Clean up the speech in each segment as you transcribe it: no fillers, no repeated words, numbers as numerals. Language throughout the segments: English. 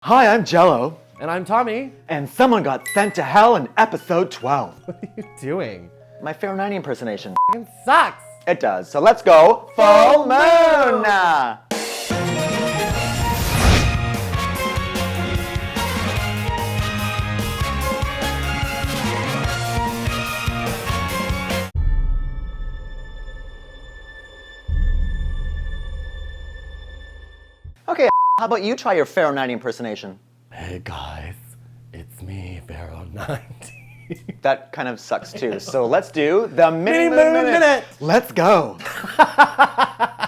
Hi, I'm Jello. And I'm Tommy. And someone got sent to hell in episode 12. What are you doing? My Pharaoh 90 impersonation. It sucks. It does. So let's go full moon! Okay, how about you try your Pharaoh 90 impersonation? Hey guys, it's me, Pharaoh 90. That kind of sucks too. So let's do the Mini Moon Moon Minute. Let's go.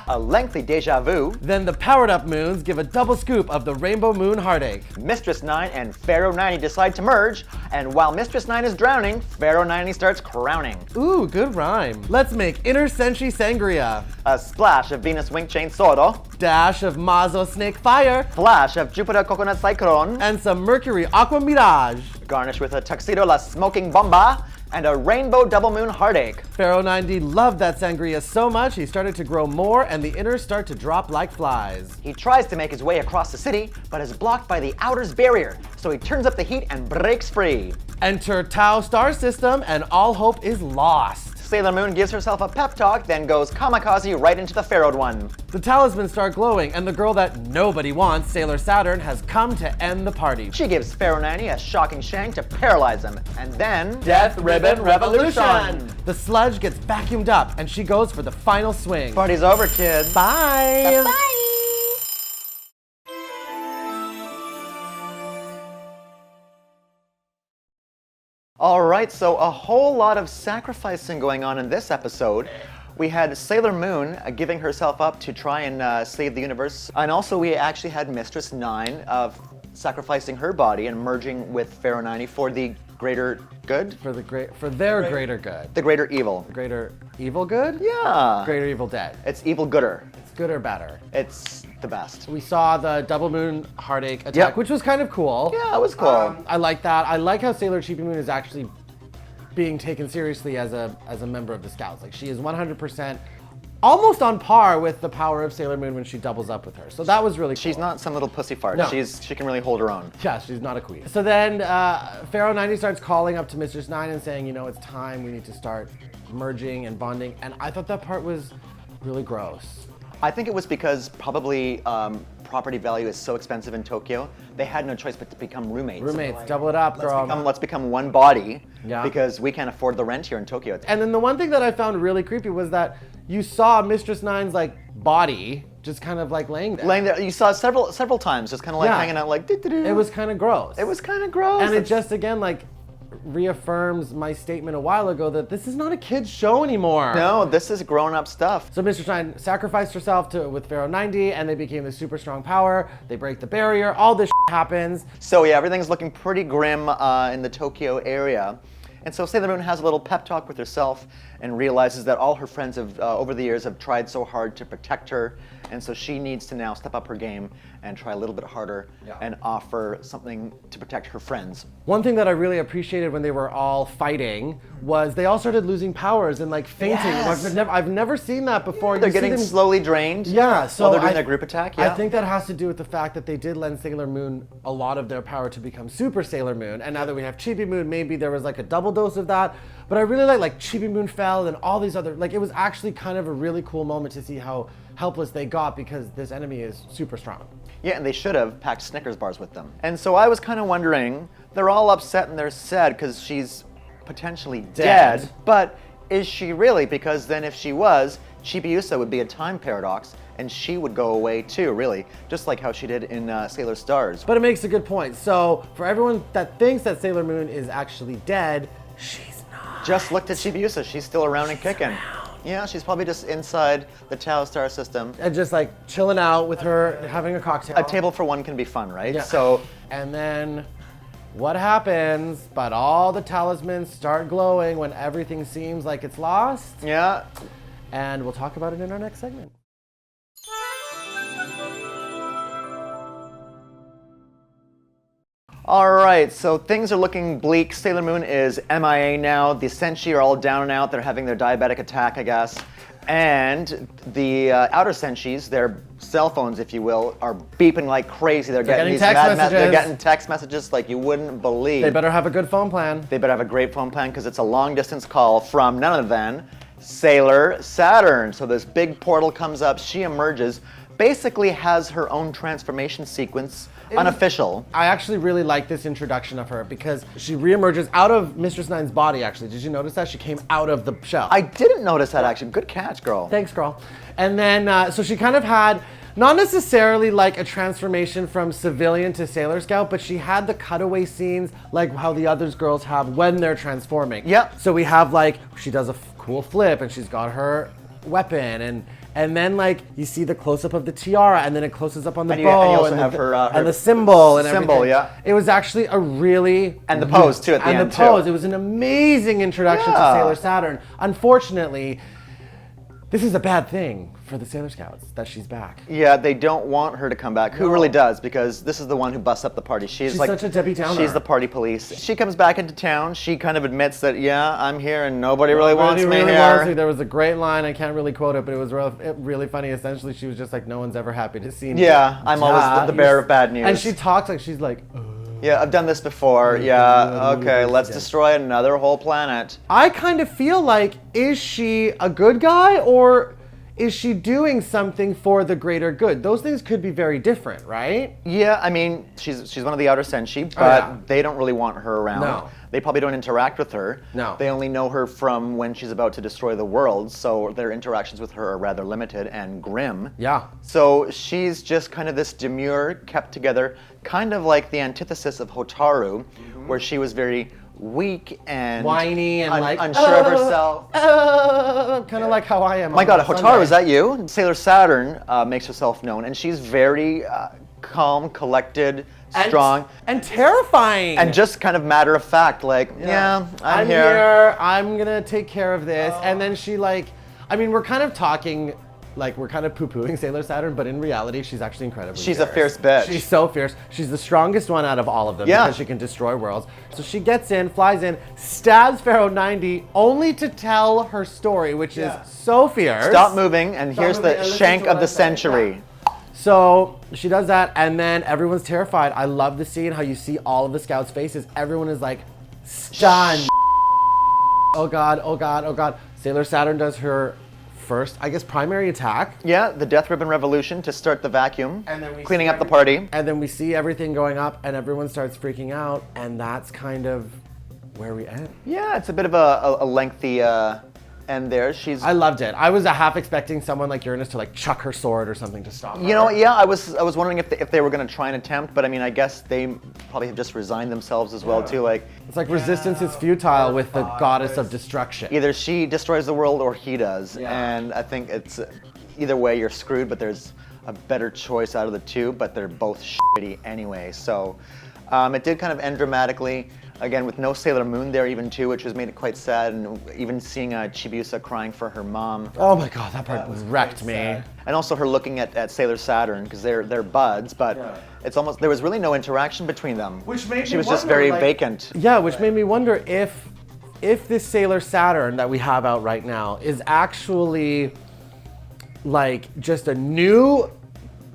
A lengthy deja vu. Then the powered up moons give a double scoop of the Rainbow Moon Heartache. Mistress 9 and Pharaoh 90 decide to merge, and while Mistress 9 is drowning, Pharaoh 90 starts crowning. Ooh, good rhyme. Let's make Inner Senshi Sangria. A splash of Venus Wing Chain Soro. Dash of Mazo Snake Fire. Flash of Jupiter Coconut Cyclone. And some Mercury Aqua Mirage. Garnish with a Tuxedo La Smoking Bomba and a Rainbow Double Moon Heartache. Pharaoh 90 loved that sangria so much he started to grow more and the inners start to drop like flies. He tries to make his way across the city, but is blocked by the outer's barrier, so he turns up the heat and breaks free. Enter Tau star system and all hope is lost. Sailor Moon gives herself a pep talk, then goes kamikaze right into the Pharaohed one. The talismans start glowing, and the girl that nobody wants, Sailor Saturn, has come to end the party. She gives Pharaoh 90 a shocking shank to paralyze him, and then Death Ribbon Revolution! The sludge gets vacuumed up, and she goes for the final swing. Party's over, kids. Bye! Bye. All right, so a whole lot of sacrificing going on in this episode. We had Sailor Moon giving herself up to try and save the universe. And also we actually had Mistress 9 sacrificing her body and merging with Pharaoh 90 for the greater good? For their greater good. The greater evil. Greater evil good? Yeah. Greater evil dead. It's evil gooder. It's good or better? It's the best. We saw the Double Moon Heartache attack, Yep. which was kind of cool. Yeah, it was cool. I like that. I like how Sailor Chibi Moon is actually being taken seriously as a member of the Scouts. Like, she is 100% almost on par with the power of Sailor Moon when she doubles up with her. So that was really cool. She's not some little pussy fart. No. She can really hold her own. Yeah, she's not a queen. So then Pharaoh 90 starts calling up to Mistress 9 and saying, you know, it's time, we need to start merging and bonding. And I thought that part was really gross. I think it was because probably property value is so expensive in Tokyo, they had no choice but to become roommates. Roommates, double it up, girl. Let's become one body, Yeah. because we can't afford the rent here in Tokyo. And then the one thing that I found really creepy was that you saw Mistress 9's like body just kind of like laying there. Laying there, you saw several times, just kind of like Yeah. hanging out like doo-doo-doo. It was kind of gross. It was kind of gross. And it just again like reaffirms my statement a while ago that this is not a kid's show anymore. No, this is grown-up stuff. So Mistress 9 sacrificed herself with Pharaoh 90 and they became the super strong power. They break the barrier, all this happens. So yeah, everything's looking pretty grim in the Tokyo area. And so Sailor Moon has a little pep talk with herself and realizes that all her friends have, over the years, have tried so hard to protect her. And so she needs to now step up her game and try a little bit harder and offer something to protect her friends. One thing that I really appreciated when they were all fighting was they all started losing powers and like fainting. Yes. I've never seen that before. They're You see getting them- slowly drained Yeah, so while they're doing their group attack. Yeah. I think that has to do with the fact that they did lend Sailor Moon a lot of their power to become Super Sailor Moon, and now that we have Chibi Moon, maybe there was like a double dose of that. But I really like Chibi Moon fell and all these other, like it was actually kind of a really cool moment to see how helpless they got because this enemy is super strong. Yeah, and they should have packed Snickers bars with them. And so I was kind of wondering, they're all upset and they're sad because she's potentially dead. But is she really? Because then if she was, Chibiusa would be a time paradox and she would go away too, really. Just like how she did in Sailor Stars. But it makes a good point. So for everyone that thinks that Sailor Moon is actually dead, she's not. Just looked at Chibiusa, she's still around and kicking. Yeah, she's probably just inside the Tau star system. And just like chilling out with her, having a cocktail. A table for one can be fun, right? Yeah. So, and then what happens? But all the talismans start glowing when everything seems like it's lost. yeah. And we'll talk about it in our next segment. All right, so things are looking bleak. Sailor Moon is MIA now. The Senshi are all down and out. They're having their diabetic attack, I guess. And the outer Senshis, their cell phones, if you will, are beeping like crazy. They're getting these text messages. they're getting text messages like you wouldn't believe. They better have a good phone plan. They better have a great phone plan because it's a long distance call from none other than Sailor Saturn. So this big portal comes up, she emerges, basically has her own transformation sequence, unofficial. I actually really like this introduction of her because she reemerges out of Mistress Nine's body, actually. Did you notice that? She came out of the shell. I didn't notice that, actually. Good catch, girl. Thanks, girl. And then, so she kind of had, not necessarily like a transformation from civilian to Sailor Scout, but she had the cutaway scenes like how the other girls have when they're transforming. Yep. So we have like, she does a cool flip and she's got her weapon and then like you see the close-up of the tiara and then it closes up on the bow and you also and, have her and the symbol and symbol, everything. yeah. It was actually a really... And the pose too at the end And the pose. too. It was an amazing introduction to Yeah. Sailor Saturn. Unfortunately, this is a bad thing for the Sailor Scouts that she's back. Yeah, they don't want her to come back. Who really does? Because this is the one who busts up the party. She's like such a Debbie Downer. She's the party police. She comes back into town. She kind of admits that, yeah, I'm here and nobody really wants me here. There was a great line, I can't really quote it, but it was really funny. Essentially, she was just like, no one's ever happy to see me. Yeah, I'm always the bearer of bad news. And she talks like she's like, yeah, I've done this before. Yeah, okay, let's destroy another whole planet. I kind of feel like, is she a good guy or is she doing something for the greater good? Those things could be very different, right? Yeah, I mean, she's one of the outer Senshi, but they don't really want her around. No. They probably don't interact with her. No. They only know her from when she's about to destroy the world, so their interactions with her are rather limited and grim. Yeah. So she's just kind of this demure, kept together, kind of like the antithesis of Hotaru, where she was very weak and whiny and like unsure of herself. Kind of like how I am. My God, on Hotaru, Sunday. is that you? Sailor Saturn makes herself known, and she's very calm, collected, strong, and terrifying, and just kind of matter of fact, like, yeah, I'm here. here. I'm gonna take care of this. And then she like, I mean, we're kind of talking. Like, we're kind of poo-pooing Sailor Saturn, but in reality, she's actually incredibly She's a fierce bitch. She's so fierce. She's the strongest one out of all of them because she can destroy worlds. So she gets in, flies in, stabs Pharaoh 90, only to tell her story, which is so fierce. Stop moving, and here's moving, the and listen shank to of what the I'm saying. century. So she does that, and then everyone's terrified. I love the scene, how you see all of the scouts' faces. Everyone is like, stunned. Oh God, oh God, oh God. Sailor Saturn does her first, I guess, primary attack. Yeah, the Death Ribbon Revolution to start the vacuum, And then we cleaning see up the party. And then we see everything going up, and everyone starts freaking out, and that's kind of where we end. Yeah, it's a bit of a lengthy end there. She's. I loved it. I was half expecting someone like Uranus to like chuck her sword or something to stop her. You know, yeah, I was wondering if they were going to try and attempt, but I mean, I guess they probably have just resigned themselves as well too. Like, It's like resistance is futile with the goddess of destruction. either she destroys the world or he does, and I think it's either way you're screwed. But there's a better choice out of the two, but they're both shitty anyway. So it did kind of end dramatically. Again, with no Sailor Moon there even too, which has made it quite sad, and even seeing Chibiusa crying for her mom. Oh my God, that part wrecked me. And also her looking at Sailor Saturn, because they're buds, but it's almost, there was really no interaction between them. Which made she me was just wonder, very like- vacant. Yeah, which made me wonder if this Sailor Saturn that we have out right now is actually like just a new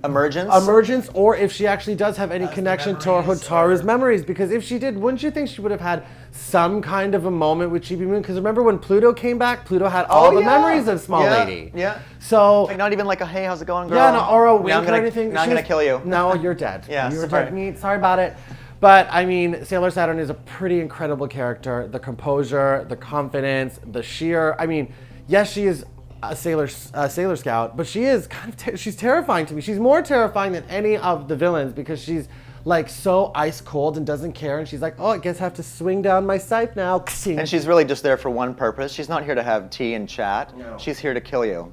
Emergence? or if she actually does have any connection to Hotaru's memories, because if she did, wouldn't you think she would have had some kind of a moment with Chibi Moon? Because remember when Pluto came back, Pluto had all the memories of Small Lady. Yeah. So Like not even like a, hey, how's it going, girl? yeah, no, or a Now wink I'm gonna, or anything. Now I'm She gonna was- kill you. No, you're dead. Yeah, you're sorry. dead meat. Sorry about it. But I mean, Sailor Saturn is a pretty incredible character. The composure, the confidence, the sheer. I mean, yes, she is a Sailor Scout, but she is kind of she's terrifying to me. She's more terrifying than any of the villains because she's like so ice cold and doesn't care. And she's like, oh, I guess I have to swing down my scythe now. And she's really just there for one purpose. She's not here to have tea and chat. No. She's here to kill you.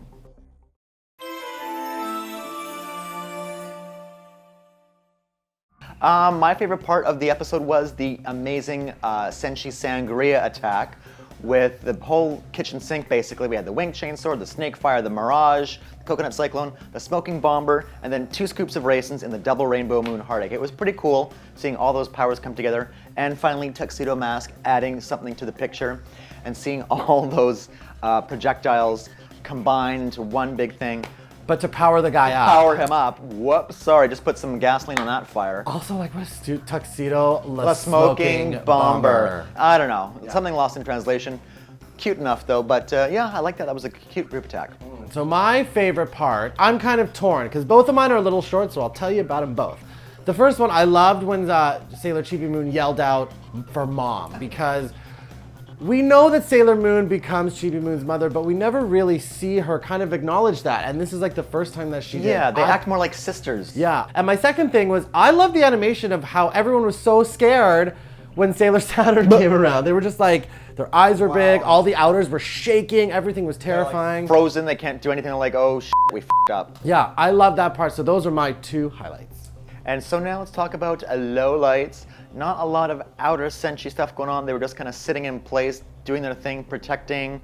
My favorite part of the episode was the amazing Senshi Sangria attack with the whole kitchen sink, basically. We had the wing chainsaw, the snake fire, the mirage, the coconut cyclone, the smoking bomber, and then 2 scoops of raisins in the double rainbow moon heartache. It was pretty cool seeing all those powers come together. And finally, Tuxedo Mask adding something to the picture and seeing all those projectiles combine into one big thing. But to power the guy up. Power him up. Whoops, sorry, just put some gasoline on that fire. Also, like, what is tuxedo? The smoking bomber. I don't know. Something lost in translation. Cute enough though, but yeah, I like that. That was a cute group attack. So my favorite part, I'm kind of torn because both of mine are a little short, so I'll tell you about them both. The first one, I loved when Sailor Chibi Moon yelled out for mom, because we know that Sailor Moon becomes Chibi Moon's mother, but we never really see her kind of acknowledge that. And this is like the first time that she did. Yeah, they act more like sisters. Yeah. And my second thing was, I love the animation of how everyone was so scared when Sailor Saturn came around. They were just like, their eyes were big, all the outers were shaking, everything was terrifying. Like frozen, they can't do anything. They're like, oh, we f***ed up. Yeah, I love that part. So those are my two highlights. And so now let's talk about lowlights. Not a lot of outer senshi stuff going on. They were just kind of sitting in place, doing their thing, protecting.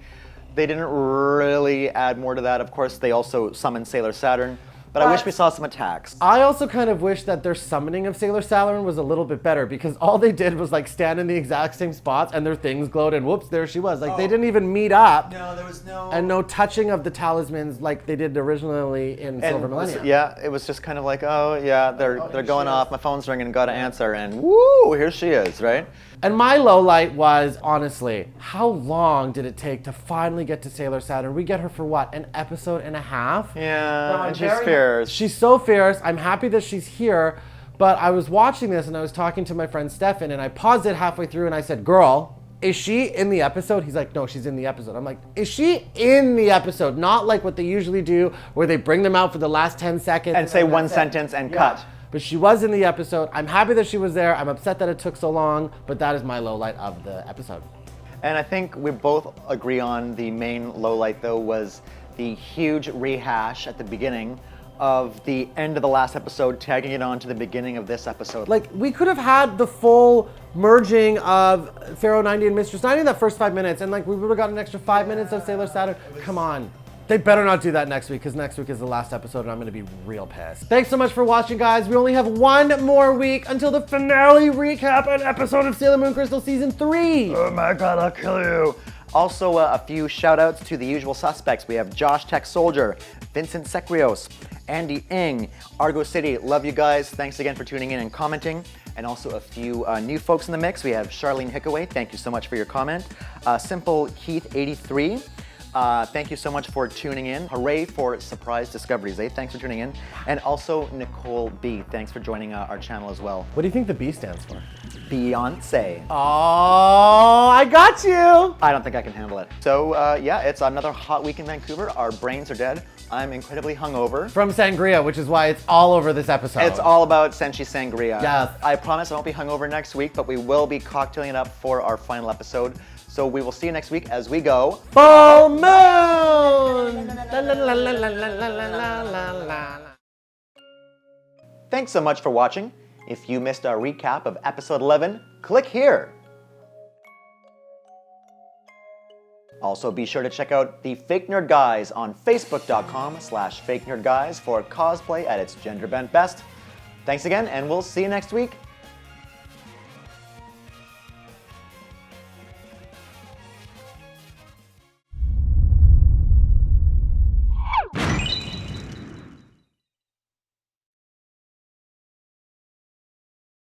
They didn't really add more to that. Of course, they also summoned Sailor Saturn. But I wish we saw some attacks. I also kind of wish that their summoning of Sailor Saturn was a little bit better, because all they did was like stand in the exact same spots and their things glowed and whoops, there she was. Like they didn't even meet up. No, there was no... And no touching of the talismans like they did originally in Silver Millennium. Yeah, it was just kind of like, oh yeah, they're going off, my phone's ringing, gotta answer, and woo, here she is, right? And my low light was, honestly, how long did it take to finally get to Sailor Saturn? We get her for what, an episode and a half? Yeah, and she's fierce. She's so fierce. I'm happy that she's here, but I was watching this and I was talking to my friend Stefan, and I paused it halfway through and I said, girl, is she in the episode? He's like, no, she's in the episode. I'm like, is she in the episode? Not like what they usually do, where they bring them out for the last 10 seconds. And say one sentence and cut. But she was in the episode. I'm happy that she was there. I'm upset that it took so long, but that is my low light of the episode. And I think we both agree on the main low light though was the huge rehash at the beginning of the end of the last episode, tagging it on to the beginning of this episode. Like, we could have had the full merging of Pharaoh 90 and Mistress 90 in that first 5 minutes, and like we would have got an extra 5 minutes of Sailor Saturn. Come on. They better not do that next week, because next week is the last episode and I'm gonna be real pissed. Thanks so much for watching, guys. We only have one more week until the finale recap and episode of Sailor Moon Crystal Season 3. Oh my God, I'll kill you. Also, a few shout outs to the usual suspects. We have Josh Tech Soldier, Vincent Sekrios, Andy Ing, Argo City. Love you guys. Thanks again for tuning in and commenting. And also a few new folks in the mix. We have Charlene Hickaway. Thank you so much for your comment. Simple Keith 83. Thank you so much for tuning in. Hooray for surprise discoveries, eh? Thanks for tuning in. And also Nicole B. Thanks for joining our channel as well. What do you think the B stands for? Beyonce. Oh, I got you. I don't think I can handle it. So yeah, it's another hot week in Vancouver. Our brains are dead. I'm incredibly hungover. From sangria, which is why it's all over this episode. It's all about Senshi Sangria. Yes. I promise I won't be hungover next week, but we will be cocktailing it up for our final episode. So we will see you next week as we go Full Moon! La, la, la, la, la, la, la, la, la. Thanks so much for watching. If you missed our recap of episode 11, click here. Also, be sure to check out the Fake Nerd Guys on facebook.com/Fake Nerd Guys for cosplay at its gender bent best. Thanks again, and we'll see you next week.